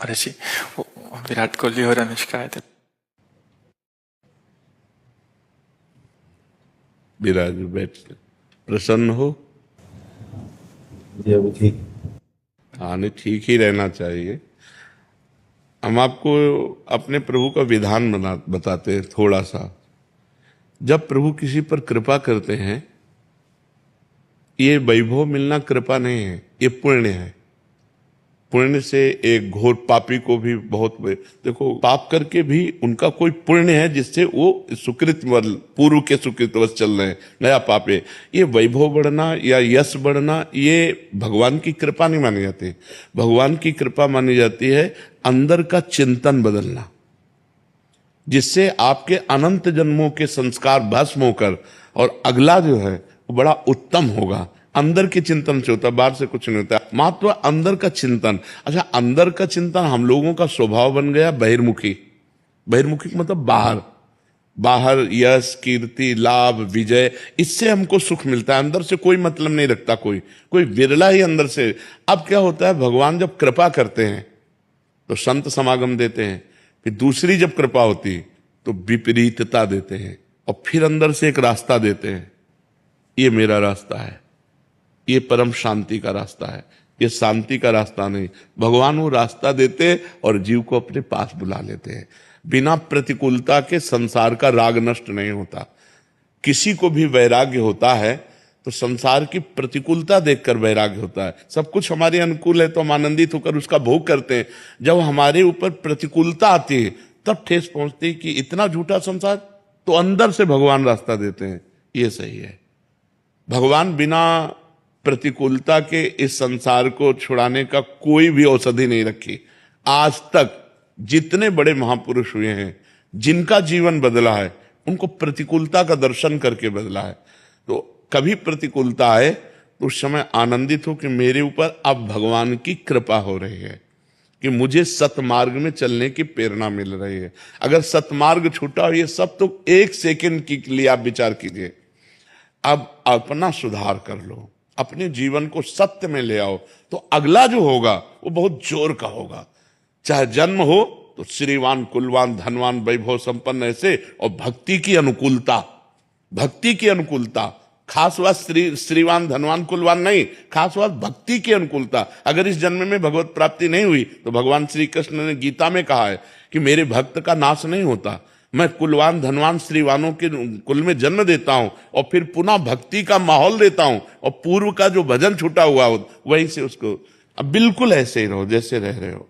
महर्षि विराट कोहली और अनुष्का आए थे। विराज बैठ प्रसन्न हो। जी अभी ठीक। हाँ नहीं, ठीक ही रहना चाहिए। हम आपको अपने प्रभु का विधान बताते हैं थोड़ा सा। जब प्रभु किसी पर कृपा करते हैं, ये वैभव मिलना कृपा नहीं है, ये पुण्य है। पुण्य से एक घोर पापी को भी बहुत देखो, पाप करके भी उनका कोई पुण्य है जिससे वो सुकृत पूर्व के सुकृतवश चल रहे हैं, नया पाप है। ये वैभव बढ़ना या यश बढ़ना ये भगवान की कृपा नहीं मानी जाती। भगवान की कृपा मानी जाती है अंदर का चिंतन बदलना, जिससे आपके अनंत जन्मों के संस्कार भस्म होकर और अगला जो है वो बड़ा उत्तम होगा। अंदर के चिंतन से होता है, बाहर से कुछ नहीं होता। मात्र अंदर का चिंतन। अच्छा, अंदर का चिंतन हम लोगों का स्वभाव बन गया बहिर्मुखी। बहिर्मुखी मतलब बाहर, बाहर यश कीर्ति लाभ विजय, इससे हमको सुख मिलता है। अंदर से कोई मतलब नहीं रखता कोई विरला ही अंदर से। अब क्या होता है, भगवान जब कृपा करते हैं तो संत समागम देते हैं, फिर दूसरी जब कृपा होती तो विपरीतता देते हैं, और फिर अंदर से एक रास्ता देते हैं। ये मेरा रास्ता है, ये परम शांति का रास्ता है, ये शांति का रास्ता नहीं। भगवान वो रास्ता देते और जीव को अपने पास बुला लेते हैं। बिना प्रतिकूलता के संसार का राग नष्ट नहीं होता। किसी को भी वैराग्य होता है तो संसार की प्रतिकूलता देखकर वैराग्य होता है। सब कुछ हमारे अनुकूल है तो हम आनंदित होकर उसका भोग करते हैं। जब हमारे ऊपर प्रतिकूलता आती है तब ठेस पहुंचती है कि इतना झूठा संसार, तो अंदर से भगवान रास्ता देते हैं, ये सही है। भगवान बिना प्रतिकूलता के इस संसार को छुड़ाने का कोई भी औषधि नहीं रखी। आज तक जितने बड़े महापुरुष हुए हैं, जिनका जीवन बदला है, उनको प्रतिकूलता का दर्शन करके बदला है। तो कभी प्रतिकूलता आए तो उस समय आनंदित हो कि मेरे ऊपर अब भगवान की कृपा हो रही है, कि मुझे सतमार्ग में चलने की प्रेरणा मिल रही है। अगर सतमार्ग छूटा हो, ये सब तो एक सेकंड के लिए आप विचार कीजिए। अब अपना सुधार कर लो, अपने जीवन को सत्य में ले आओ, तो अगला जो होगा वो बहुत जोर का होगा। चाहे जन्म हो तो श्रीवान कुलवान धनवान वैभव संपन्न ऐसे, और भक्ति की अनुकूलता, भक्ति की अनुकूलता। खास बात श्रीवान धनवान कुलवान नहीं, खास बात भक्ति की अनुकूलता। अगर इस जन्म में भगवत प्राप्ति नहीं हुई तो भगवान श्री कृष्ण ने गीता में कहा है कि मेरे भक्त का नाश नहीं होता, मैं कुलवान धनवान श्रीवानों के कुल में जन्म देता हूं और फिर पुनः भक्ति का माहौल देता हूं, और पूर्व का जो भजन छूटा हुआ हो वहीं से उसको। अब बिल्कुल ऐसे ही रहो जैसे रह रहे हो।